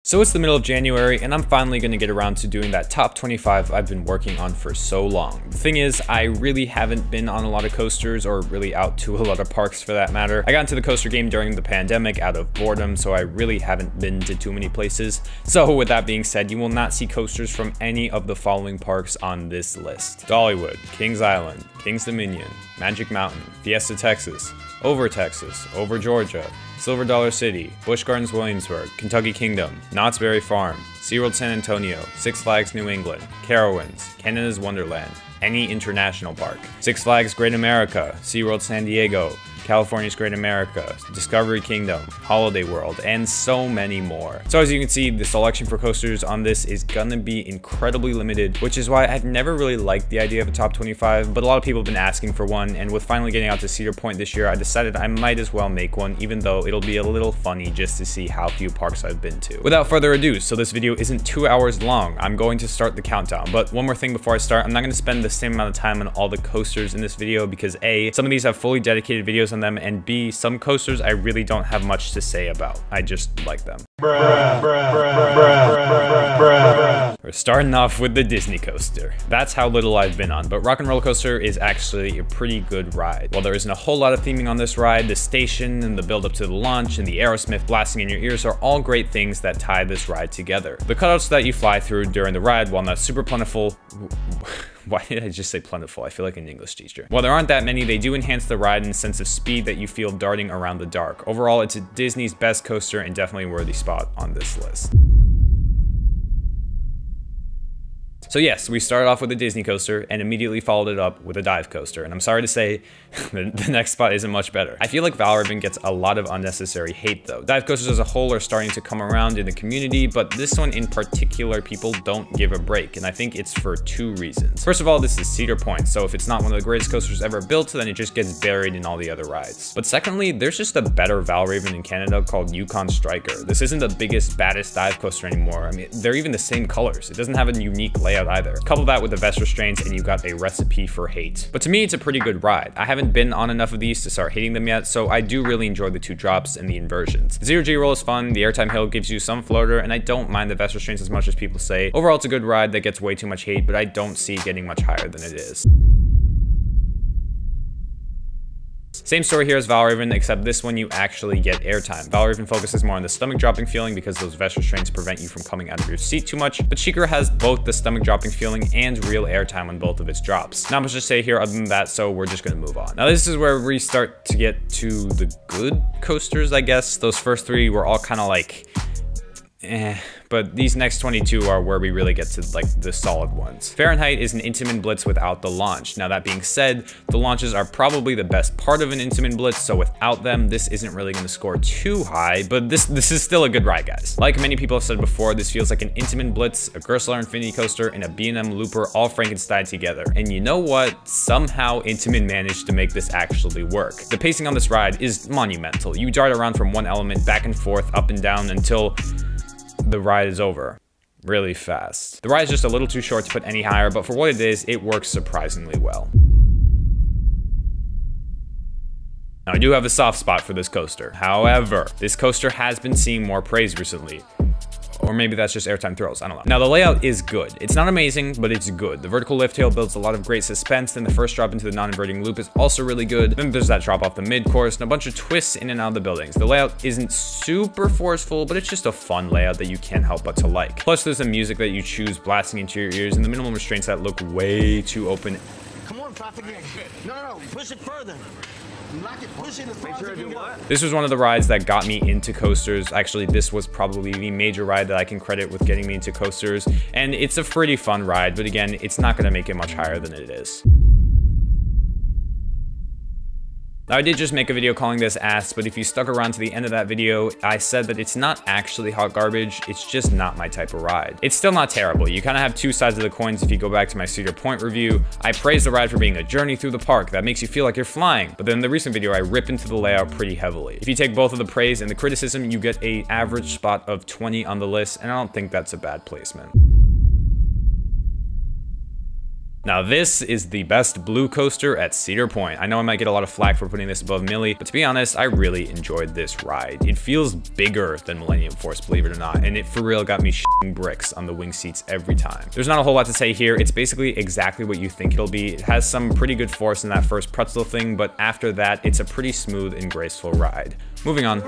So it's the middle of January and I'm finally going to get around to doing that top 25 I've been working on for so long. The thing is, I really haven't been on a lot of coasters or really out to a lot of parks for that matter. I got into the coaster game during the pandemic out of boredom, so I really haven't been to too many places. So with that being said, you will not see coasters from any of the following parks on this list: Dollywood, Kings Island, Kings Dominion, Magic Mountain, Fiesta Texas, Over Texas, Over Georgia, Silver Dollar City, Busch Gardens Williamsburg, Kentucky Kingdom, Knott's Berry Farm, SeaWorld San Antonio, Six Flags New England, Carowinds, Canada's Wonderland, any international park, Six Flags Great America, SeaWorld San Diego, California's Great America, Discovery Kingdom, Holiday World, and so many more. So as you can see, the selection for coasters on this is gonna be incredibly limited, which is why I've never really liked the idea of a top 25, but a lot of people have been asking for one, and with finally getting out to Cedar Point this year, I decided I might as well make one, even though it'll be a little funny just to see how few parks I've been to. Without further ado, so this video isn't 2 hours long, I'm going to start the countdown. But one more thing before I start, I'm not gonna spend the same amount of time on all the coasters in this video because A, some of these have fully dedicated videos on them, and B, some coasters I really don't have much to say about. I just like them. We're starting off with the Disney coaster. That's how little I've been on, but Rock 'n' Roller Coaster is actually a pretty good ride. While there isn't a whole lot of theming on this ride, the station and the build up to the launch and the Aerosmith blasting in your ears are all great things that tie this ride together. The cutouts that you fly through during the ride, while not super plentiful, why did I just say plentiful? I feel like an English teacher. While there aren't that many, they do enhance the ride and sense of speed that you feel darting around the dark. Overall, it's Disney's best coaster and definitely a worthy spot on this list. So yes, we started off with a Disney coaster and immediately followed it up with a dive coaster. And I'm sorry to say, the next spot isn't much better. I feel like VALRAVN gets a lot of unnecessary hate though. Dive coasters as a whole are starting to come around in the community, but this one in particular, people don't give a break. And I think it's for two reasons. First of all, this is Cedar Point. So if it's not one of the greatest coasters ever built, then it just gets buried in all the other rides. But secondly, there's just a better VALRAVN in Canada called Yukon Striker. This isn't the biggest, baddest dive coaster anymore. I mean, they're even the same colors. It doesn't have a unique layout either. Couple that with the vest restraints and you got a recipe for hate. But to me, it's a pretty good ride. I haven't been on enough of these to start hating them yet, so I do really enjoy the two drops and the inversions. The 0G roll is fun, the Airtime hill gives you some floater, and I don't mind the vest restraints as much as people say. Overall, it's a good ride that gets way too much hate, but I don't see it getting much higher than it is. Same story here as VALRAVN, except this one you actually get airtime. VALRAVN focuses more on the stomach dropping feeling because those vest restraints prevent you from coming out of your seat too much, but SHEIKRA has both the stomach dropping feeling and real airtime on both of its drops. Not much to say here other than that, so we're just gonna move on. Now this is where we start to get to the good coasters, I guess. Those first three were all kind of like, but these next 22 are where we really get to like the solid ones. Fahrenheit is an Intamin Blitz without the launch. Now that being said, the launches are probably the best part of an Intamin Blitz, so without them, this isn't really going to score too high, but this is still a good ride, guys. Like many people have said before, this feels like an Intamin Blitz, a Gerstlauer Infinity Coaster, and a B&M Looper all Frankenstein together. And you know what? Somehow Intamin managed to make this actually work. The pacing on this ride is monumental. You dart around from one element back and forth, up and down until the ride is over really fast. The ride is just a little too short to put any higher, but for what it is, it works surprisingly well. Now, I do have a soft spot for this coaster. However, this coaster has been seeing more praise recently. Or maybe that's just Airtime Thrills, I don't know. Now the layout is good. It's not amazing, but it's good. The vertical lift tail builds a lot of great suspense, and the first drop into the non-inverting loop is also really good. Then there's that drop off the mid-course and a bunch of twists in and out of the buildings. The layout isn't super forceful, but it's just a fun layout that you can't help but to like. Plus there's the music that you choose blasting into your ears and the minimum restraints that look way too open. Come on, traffic. No, push it further. This was one of the rides that got me into coasters. Actually, this was probably the major ride that I can credit with getting me into coasters. And it's a pretty fun ride, but again, it's not going to make it much higher than it is. Now, I did just make a video calling this ass, but if you stuck around to the end of that video, I said that it's not actually hot garbage, it's just not my type of ride. It's still not terrible. You kind of have two sides of the coins if you go back to my Cedar Point review. I praise the ride for being a journey through the park that makes you feel like you're flying, but then in the recent video, I rip into the layout pretty heavily. If you take both of the praise and the criticism, you get an average spot of 20 on the list, and I don't think that's a bad placement. Now this is the best blue coaster at Cedar Point. I know I might get a lot of flack for putting this above Millie, but to be honest, I really enjoyed this ride. It feels bigger than Millennium Force, believe it or not, and it for real got me shitting bricks on the wing seats every time. There's not a whole lot to say here. It's basically exactly what you think it'll be. It has some pretty good force in that first pretzel thing, but after that, it's a pretty smooth and graceful ride. Moving on.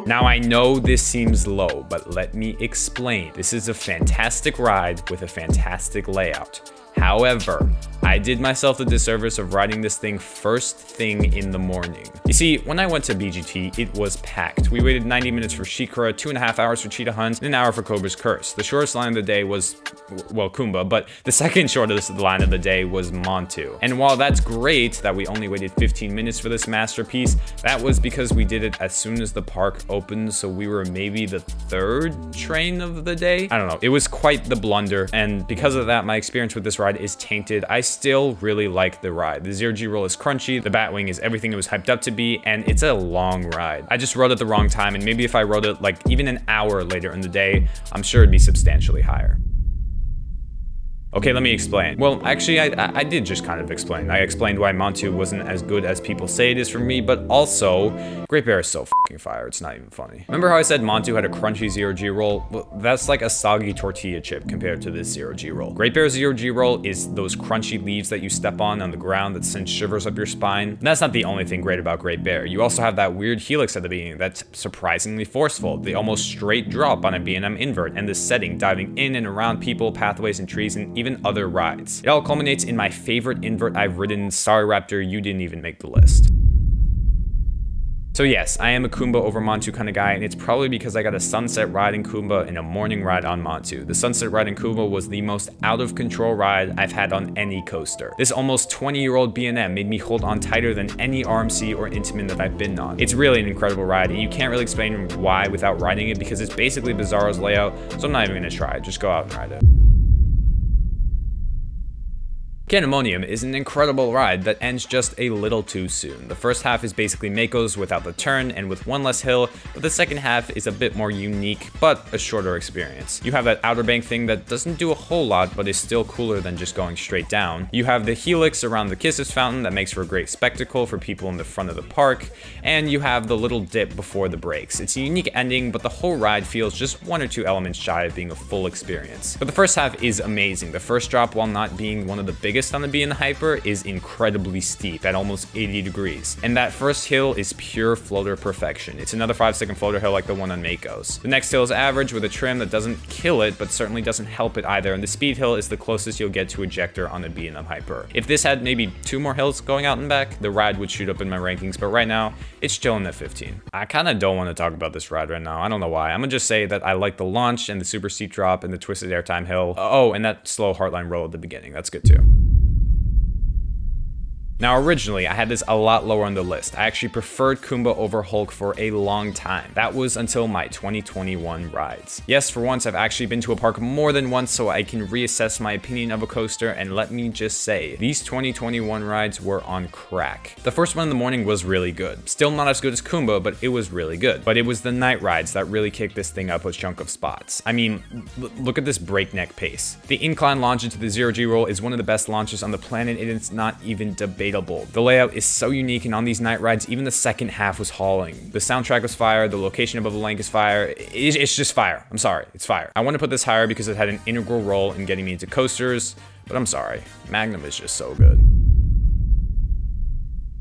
Now I know this seems low, but let me explain. This is a fantastic ride with a fantastic layout. However, I did myself the disservice of riding this thing first thing in the morning. You see, when I went to BGT, it was packed. We waited 90 minutes for SHEIKRA, 2.5 hours for Cheetah Hunt, and an hour for Cobra's Curse. The shortest line of the day was, well, KUMBA, but the second shortest line of the day was Montu. And while that's great that we only waited 15 minutes for this masterpiece, that was because we did it as soon as the park opened, so we were maybe the third train of the day? I don't know. It was quite the blunder, and because of that, my experience with this ride is tainted. I still really like the ride. The zero-G roll is crunchy, the Batwing is everything it was hyped up to be, and it's a long ride. I just rode it the wrong time, and maybe if I rode it like even an hour later in the day, I'm sure it'd be substantially higher. Okay, let me explain. Well, actually, I did just kind of explain. I explained why Montu wasn't as good as people say it is for me, but also, Great Bear is so fucking fire, it's not even funny. Remember how I said Montu had a crunchy zero-G roll? Well, that's like a soggy tortilla chip compared to this zero-G roll. Great Bear's zero-G roll is those crunchy leaves that you step on the ground that sends shivers up your spine. And that's not the only thing great about Great Bear. You also have that weird helix at the beginning that's surprisingly forceful. The almost straight drop on a B&M invert, and the setting diving in and around people, pathways, and trees, and even other rides. It all culminates in my favorite invert I've ridden. Sorry Raptor, you didn't even make the list. So yes, I am a KUMBA over Montu kind of guy, and it's probably because I got a sunset ride in KUMBA and a morning ride on Montu. The sunset ride in KUMBA was the most out of control ride I've had on any coaster. This almost 20-year-old B&M made me hold on tighter than any RMC or Intamin that I've been on. It's really an incredible ride, and you can't really explain why without riding it because it's basically Bizarro's layout, so I'm not even gonna try it. Just go out and ride it. CANDYMONIUM is an incredible ride that ends just a little too soon. The first half is basically Mako's without the turn and with one less hill, but the second half is a bit more unique, but a shorter experience. You have that Outer Bank thing that doesn't do a whole lot, but is still cooler than just going straight down. You have the helix around the Kisses fountain that makes for a great spectacle for people in the front of the park, and you have the little dip before the brakes. It's a unique ending, but the whole ride feels just one or two elements shy of being a full experience. But the first half is amazing. The first drop, while not being one of the biggest on the B&M Hyper, is incredibly steep at almost 80 degrees. And that first hill is pure floater perfection. It's another 5-second floater hill like the one on Mako's. The next hill is average with a trim that doesn't kill it, but certainly doesn't help it either. And the speed hill is the closest you'll get to ejector on a B&M Hyper. If this had maybe 2 more hills going out and back, the ride would shoot up in my rankings, but right now, it's chilling at 15. I kind of don't want to talk about this ride right now. I don't know why. I'm gonna just say that I like the launch and the super steep drop and the twisted airtime hill. Oh, and that slow heartline roll at the beginning. That's good too. Now originally, I had this a lot lower on the list. I actually preferred KUMBA over Hulk for a long time. That was until my 2021 rides. Yes, for once, I've actually been to a park more than once so I can reassess my opinion of a coaster, and let me just say, these 2021 rides were on crack. The first one in the morning was really good. Still not as good as KUMBA, but it was really good. But it was the night rides that really kicked this thing up a chunk of spots. I mean, look at this breakneck pace. The incline launch into the zero-G roll is one of the best launches on the planet, and it's not even debatable. The layout is so unique, and on these night rides, even the second half was hauling. The soundtrack was fire, the location above the lake is fire. It's just fire. I'm sorry, it's fire. I want to put this higher because it had an integral role in getting me into coasters, but I'm sorry, Magnum is just so good.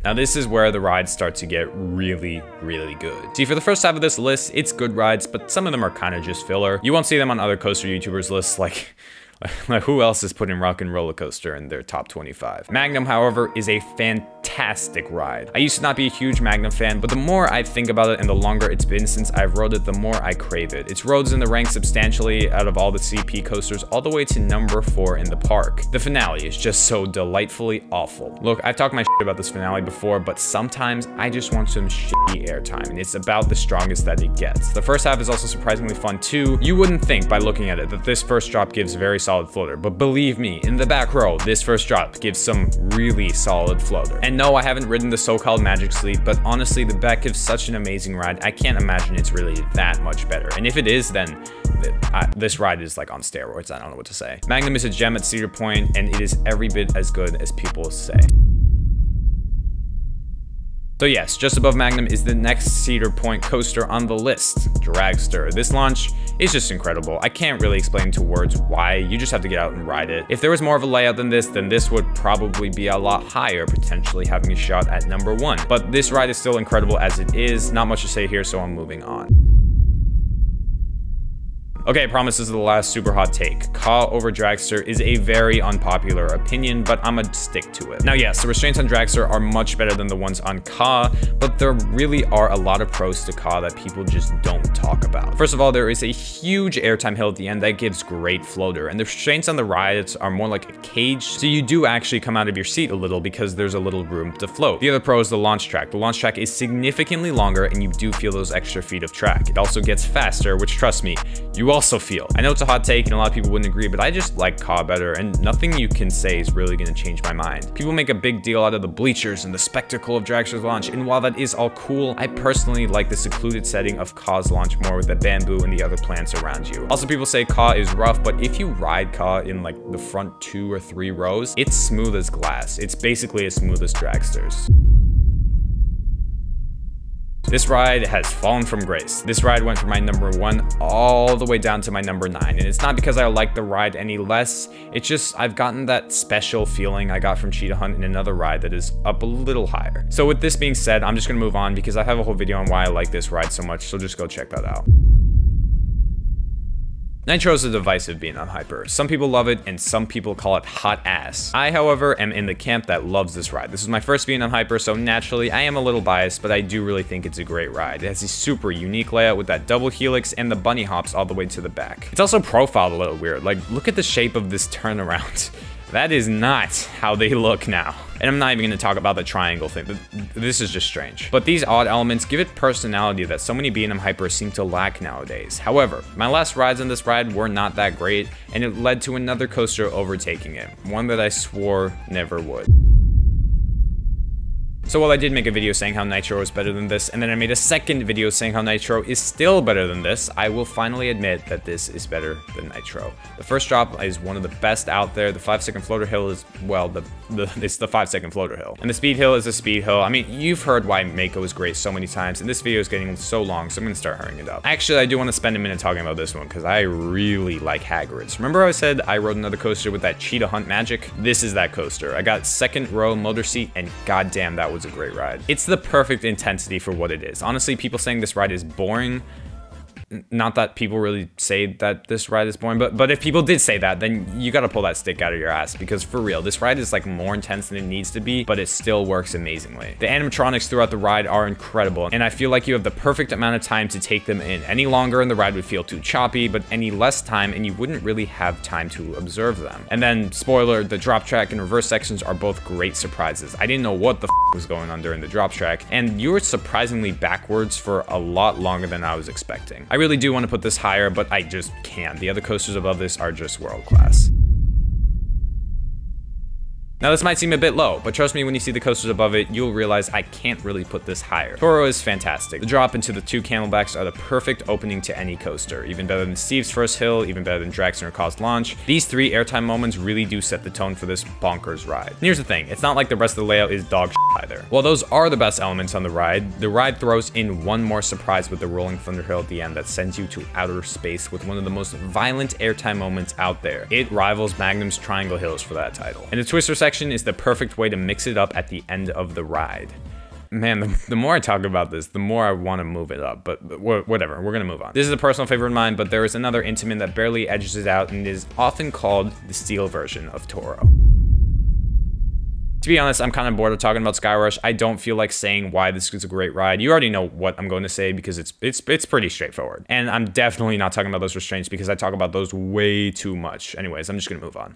Now this is where the rides start to get really, really good. See, for the first half of this list, it's good rides, but some of them are kind of just filler. You won't see them on other coaster YouTubers lists like who else is putting ROCKIN Roller Coaster in their top 25? Magnum, however, is a fantastic ride. I used to not be a huge Magnum fan, but the more I think about it and the longer it's been since I've rode it, the more I crave it. Its roads in the rank substantially out of all the CP coasters, all the way to number 4 in the park. The finale is just so delightfully awful. Look, I've talked my shit about this finale before, but sometimes I just want some shitty airtime, and it's about the strongest that it gets. The first half is also surprisingly fun too. You wouldn't think by looking at it that this first drop gives very solid floater, but believe me, in the back row, this first drop gives some really solid floater. And no, I haven't ridden the so-called Magic Sleep, but honestly, the back gives such an amazing ride, I can't imagine it's really that much better. And if it is, then loved it. This ride is like on steroids, I don't know what to say. Magnum is a gem at Cedar Point, and it is every bit as good as people say. So yes, just above Magnum is the next Cedar Point coaster on the list, Dragster. This launch is just incredible. I can't really explain to words why, you just have to get out and ride it. If there was more of a layout than this, then this would probably be a lot higher, potentially having a shot at #1. But this ride is still incredible as it is, not much to say here, so I'm moving on. Okay, I promise this is the last super hot take. KA over Dragster is a very unpopular opinion, but I'ma stick to it. Now yes, the restraints on Dragster are much better than the ones on KA, but there really are a lot of pros to KA that people just don't talk about. First of all, there is a huge airtime hill at the end that gives great floater, and the restraints on the rides are more like a cage, so you do actually come out of your seat a little because there's a little room to float. The other pro is the launch track. The launch track is significantly longer, and you do feel those extra feet of track. It also gets faster, which trust me, you also feel. I know it's a hot take and a lot of people wouldn't agree, but I just like KA better, and nothing you can say is really gonna change my mind. People make a big deal out of the bleachers and the spectacle of Dragster's launch, and while that is all cool, I personally like the secluded setting of KA's launch more with the bamboo and the other plants around you. Also, people say KA is rough, but if you ride KA in like the front 2 or 3 rows, it's smooth as glass. It's basically as smooth as Dragster's. This ride has fallen from grace. This ride went from my #1 all the way down to my #9, and it's not because I like the ride any less, it's just I've gotten that special feeling I got from Cheetah Hunt in another ride that is up a little higher. So with this being said, I'm just gonna move on because I have a whole video on why I like this ride so much, so just go check that out. Nitro is a divisive B&M hyper. Some people love it, and some people call it hot ass. I, however, am in the camp that loves this ride. This is my first B&M hyper, so naturally, I am a little biased, but I do really think it's a great ride. It has a super unique layout with that double helix and the bunny hops all the way to the back. It's also profiled a little weird. Like, look at the shape of this turnaround. That is not how they look now. And I'm not even gonna talk about the triangle thing. This is just strange. But these odd elements give it personality that so many B&M hypers seem to lack nowadays. However, my last rides on this ride were not that great, and it led to another coaster overtaking it. One that I swore never would. So while I did make a video saying how Nitro is better than this, and then I made a second video saying how Nitro is still better than this, I will finally admit that this is better than Nitro. The first drop is one of the best out there. The 5-second floater hill is, well, it's the 5-second floater hill. And the speed hill is a speed hill. I mean, you've heard why Mako is great so many times, and this video is getting so long, so I'm gonna start hurrying it up. Actually, I do want to spend a minute talking about this one, because I really like HAGRIDS. Remember how I said I rode another coaster with that Cheetah Hunt magic? This is that coaster. I got 2nd row motor seat, and goddamn, that was a great ride. It's the perfect intensity for what it is. Honestly, people saying this ride is boring, not that people really say that this ride is boring, but if people did say that, then you gotta pull that stick out of your ass, because for real, this ride is like more intense than it needs to be, but it still works amazingly. The animatronics throughout the ride are incredible, and I feel like you have the perfect amount of time to take them in. Any longer and the ride would feel too choppy, but any less time and you wouldn't really have time to observe them. And then, spoiler, the drop track and reverse sections are both great surprises. I didn't know what the was going on during the drop track, and you were surprisingly backwards for a lot longer than I was expecting. I really do want to put this higher, but I just can't. The other coasters above this are just world class. Now this might seem a bit low, but trust me, when you see the coasters above it, you'll realize I can't really put this higher. Toro is fantastic. The drop into the 2 camelbacks are the perfect opening to any coaster. Even better than Steve's first hill, even better than Dragster or KA's launch. These 3 airtime moments really do set the tone for this bonkers ride. And here's the thing, it's not like the rest of the layout is dog shit either. While those are the best elements on the ride throws in one more surprise with the rolling thunder hill at the end that sends you to outer space with one of the most violent airtime moments out there. It rivals Magnum's Triangle Hills for that title. And the twister section is the perfect way to mix it up at the end of the ride. Man, the more I talk about this, the more I want to move it up, but whatever, we're gonna move on. This is a personal favorite of mine, but there is another intimate that barely edges it out and is often called the steel version of Toro. To be honest, I'm kind of bored of talking about Skyrush. I don't feel like saying why this is a great ride. You already know what I'm going to say because it's pretty straightforward. And I'm definitely not talking about those restraints because I talk about those way too much. Anyways, I'm just gonna move on.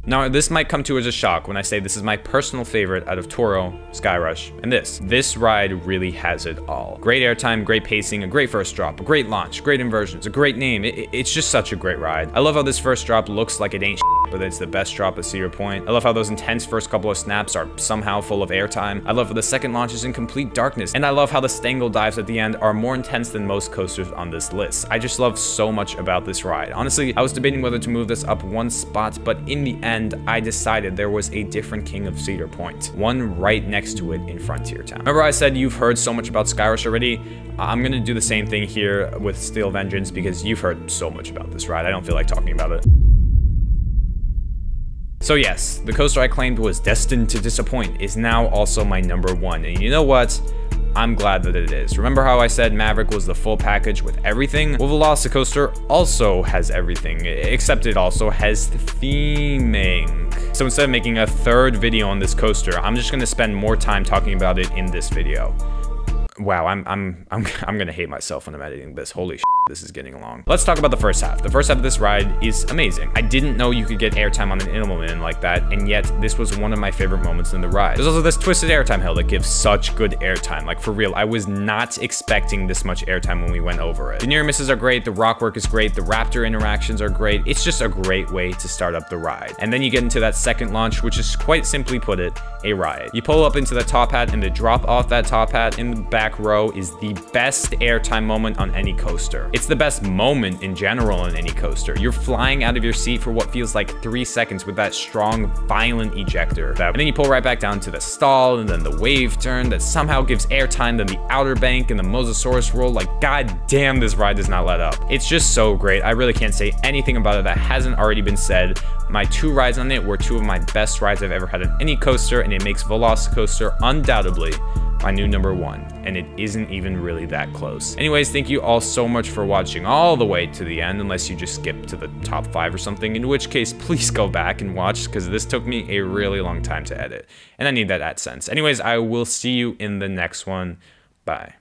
Now, this might come to as a shock when I say this is my personal favorite out of Toro, Skyrush, and this. This ride really has it all. Great airtime, great pacing, a great first drop, a great launch, great inversions, a great name. It's just such a great ride. I love how this first drop looks like it ain't shit, but it's the best drop at Cedar Point. I love how those intense first couple of snaps are somehow full of airtime. I love how the second launch is in complete darkness, and I love how the stangle dives at the end are more intense than most coasters on this list. I just love so much about this ride. Honestly, I was debating whether to move this up one spot, but in the end, I decided there was a different king of Cedar Point, one right next to it in Frontier Town. Remember I said you've heard so much about Skyrush already? I'm gonna do the same thing here with Steel Vengeance because you've heard so much about this ride. I don't feel like talking about it. So yes, the coaster I claimed was destined to disappoint is now also my number one, and you know what? I'm glad that it is. Remember how I said Maverick was the full package with everything? Well, VelociCoaster also has everything, except it also has theming. So instead of making a third video on this coaster, I'm just gonna spend more time talking about it in this video. Wow, I'm gonna hate myself when I'm editing this. Holy shit, this is getting long. Let's talk about the first half. The first half of this ride is amazing. I didn't know you could get airtime on an MILLENIUM like that, and yet this was one of my favorite moments in the ride. There's also this twisted airtime hill that gives such good airtime. Like, for real, I was not expecting this much airtime when we went over it. The near misses are great, the rock work is great, the raptor interactions are great. It's just a great way to start up the ride. And then you get into that second launch, which is, quite simply put it, a riot. You pull up into the top hat, and the drop off that top hat in the back row is the best airtime moment on any coaster. It's the best moment in general on any coaster. You're flying out of your seat for what feels like 3 seconds with that strong, violent ejector. And then you pull right back down to the stall, and then the wave turn that somehow gives airtime, then the outer bank and the Mosasaurus roll. Like, god damn, this ride does not let up. It's just so great. I really can't say anything about it that hasn't already been said. My 2 rides on it were 2 of my best rides I've ever had on any coaster, and it makes VelociCoaster undoubtedly my new number 1, and it isn't even really that close. Anyways, thank you all so much for watching all the way to the end, unless you just skip to the top 5 or something, in which case, please go back and watch, because this took me a really long time to edit, and I need that AdSense. Anyways, I will see you in the next one. Bye.